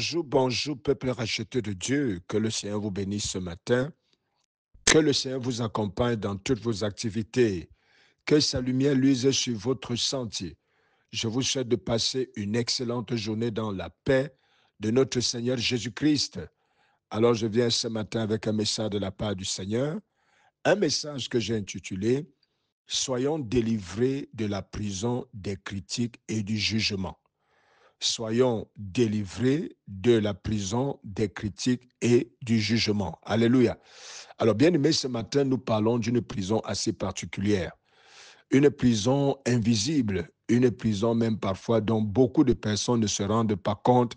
Bonjour, bonjour, peuple racheté de Dieu. Que le Seigneur vous bénisse ce matin. Que le Seigneur vous accompagne dans toutes vos activités. Que sa lumière luise sur votre sentier. Je vous souhaite de passer une excellente journée dans la paix de notre Seigneur Jésus-Christ. Alors, je viens ce matin avec un message de la part du Seigneur, un message que j'ai intitulé « Soyons délivrés de la prison des critiques et du jugement ». Soyons délivrés de la prison des critiques et du jugement. Alléluia. Alors, bien aimé, ce matin, nous parlons d'une prison assez particulière. Une prison invisible, une prison même parfois dont beaucoup de personnes ne se rendent pas compte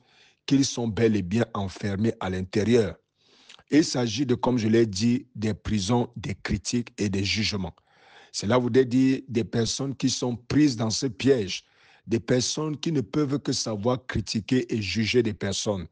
qu'ils sont bel et bien enfermés à l'intérieur. Il s'agit de, comme je l'ai dit, des prisons des critiques et des jugements. Cela voudrait dire des personnes qui sont prises dans ce piège, des personnes qui ne peuvent que savoir critiquer et juger des personnes.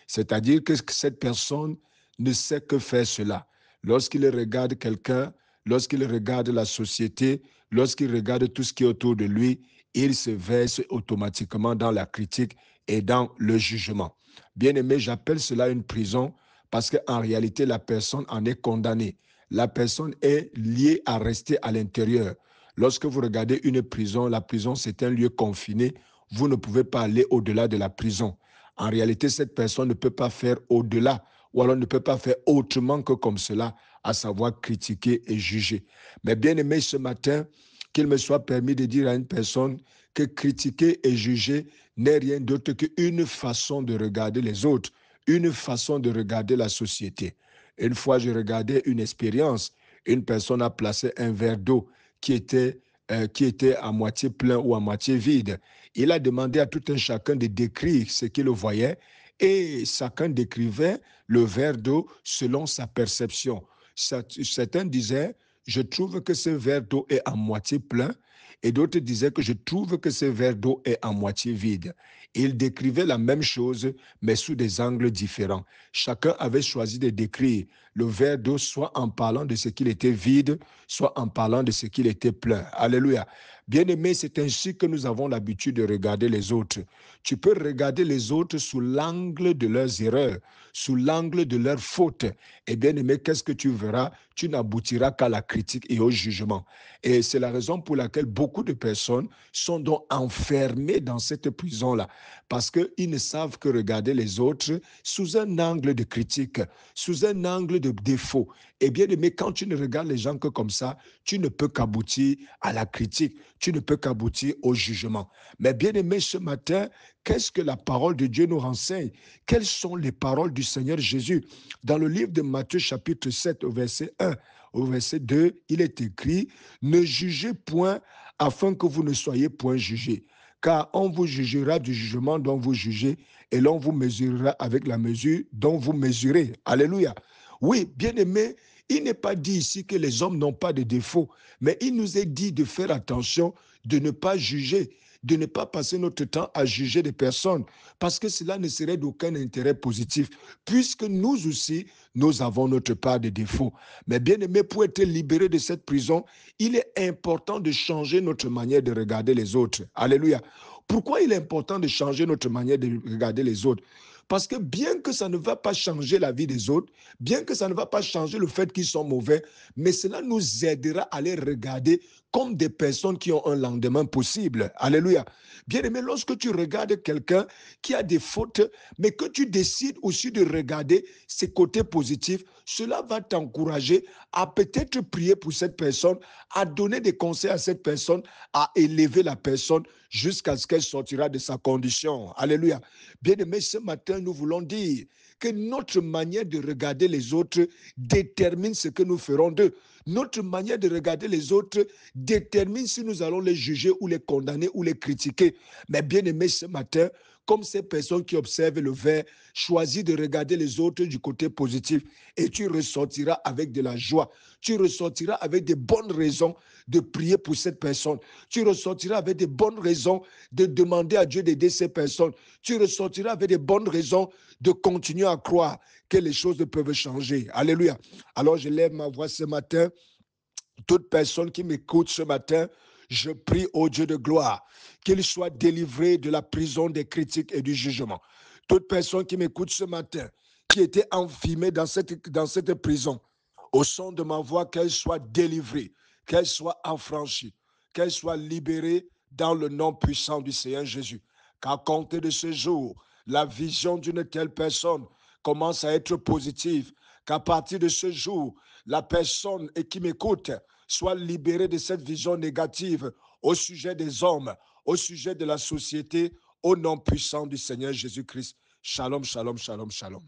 C'est-à-dire que cette personne ne sait que faire cela. Lorsqu'il regarde quelqu'un, lorsqu'il regarde la société, lorsqu'il regarde tout ce qui est autour de lui, il se verse automatiquement dans la critique et dans le jugement. Bien aimé, j'appelle cela une prison parce qu'en réalité, la personne en est condamnée. La personne est liée à rester à l'intérieur. Lorsque vous regardez une prison, la prison, c'est un lieu confiné. Vous ne pouvez pas aller au-delà de la prison. En réalité, cette personne ne peut pas faire au-delà ou alors ne peut pas faire autrement que comme cela, à savoir critiquer et juger. Mais bien aimé, ce matin, qu'il me soit permis de dire à une personne que critiquer et juger n'est rien d'autre qu'une façon de regarder les autres, une façon de regarder la société. Une fois, je regardais une expérience. Une personne a placé un verre d'eau qui était à moitié plein ou à moitié vide. Il a demandé à tout un chacun de décrire ce qu'il voyait et chacun décrivait le verre d'eau selon sa perception. Certains disaient, je trouve que ce verre d'eau est à moitié plein et d'autres disaient que je trouve que ce verre d'eau est à moitié vide. Ils décrivaient la même chose, mais sous des angles différents. Chacun avait choisi de décrire le verre d'eau soit en parlant de ce qu'il était vide, soit en parlant de ce qu'il était plein. Alléluia. Bien-aimé, c'est ainsi que nous avons l'habitude de regarder les autres. Tu peux regarder les autres sous l'angle de leurs erreurs, sous l'angle de leurs fautes. Et bien-aimé, qu'est-ce que tu verras? Tu n'aboutiras qu'à la critique et au jugement. Et c'est la raison pour laquelle beaucoup de personnes sont donc enfermées dans cette prison-là, parce qu'ils ne savent que regarder les autres sous un angle de critique, sous un angle de défaut. Et bien-aimé, quand tu ne regardes les gens que comme ça, tu ne peux qu'aboutir à la critique, tu ne peux qu'aboutir au jugement. Mais bien-aimé, ce matin, qu'est-ce que la parole de Dieu nous renseigne? Quelles sont les paroles du Seigneur Jésus? Dans le livre de Matthieu chapitre 7 au verset 1, au verset 2, il est écrit « Ne jugez point afin que vous ne soyez point jugés, car on vous jugera du jugement dont vous jugez et l'on vous mesurera avec la mesure dont vous mesurez. » Alléluia. Oui, bien-aimé, il n'est pas dit ici que les hommes n'ont pas de défauts, mais il nous est dit de faire attention, de ne pas juger, de ne pas passer notre temps à juger des personnes, parce que cela ne serait d'aucun intérêt positif, puisque nous aussi, nous avons notre part de défauts. Mais bien aimé, pour être libéré de cette prison, il est important de changer notre manière de regarder les autres. Alléluia. Pourquoi il est important de changer notre manière de regarder les autres? Parce que bien que ça ne va pas changer la vie des autres, bien que ça ne va pas changer le fait qu'ils sont mauvais, mais cela nous aidera à les regarder comme des personnes qui ont un lendemain possible. Alléluia. Bien aimé, lorsque tu regardes quelqu'un qui a des fautes, mais que tu décides aussi de regarder ses côtés positifs, cela va t'encourager à peut-être prier pour cette personne, à donner des conseils à cette personne, à élever la personne jusqu'à ce qu'elle sortira de sa condition. Alléluia. Bien aimé, ce matin, nous voulons dire que notre manière de regarder les autres détermine ce que nous ferons d'eux. Notre manière de regarder les autres détermine si nous allons les juger ou les condamner ou les critiquer. Mais bien aimé, ce matin, comme ces personnes qui observent le verre, choisis de regarder les autres du côté positif et tu ressortiras avec de la joie. Tu ressortiras avec de bonnes raisons de prier pour cette personne. Tu ressortiras avec de bonnes raisons de demander à Dieu d'aider ces personnes. Tu ressortiras avec de bonnes raisons de continuer à croire que les choses peuvent changer. Alléluia. Alors je lève ma voix ce matin. Toute personne qui m'écoute ce matin, je prie au Dieu de gloire qu'il soit délivré de la prison des critiques et du jugement. Toute personne qui m'écoute ce matin, qui était enfermée dans cette prison, au son de ma voix, qu'elle soit délivrée, qu'elle soit affranchie, qu'elle soit libérée dans le nom puissant du Seigneur Jésus. Qu'à compter de ce jour, la vision d'une telle personne commence à être positive. Qu'à partir de ce jour, la personne qui m'écoute soit libérée de cette vision négative au sujet des hommes, au sujet de la société, au nom puissant du Seigneur Jésus-Christ. Shalom, shalom, shalom, shalom.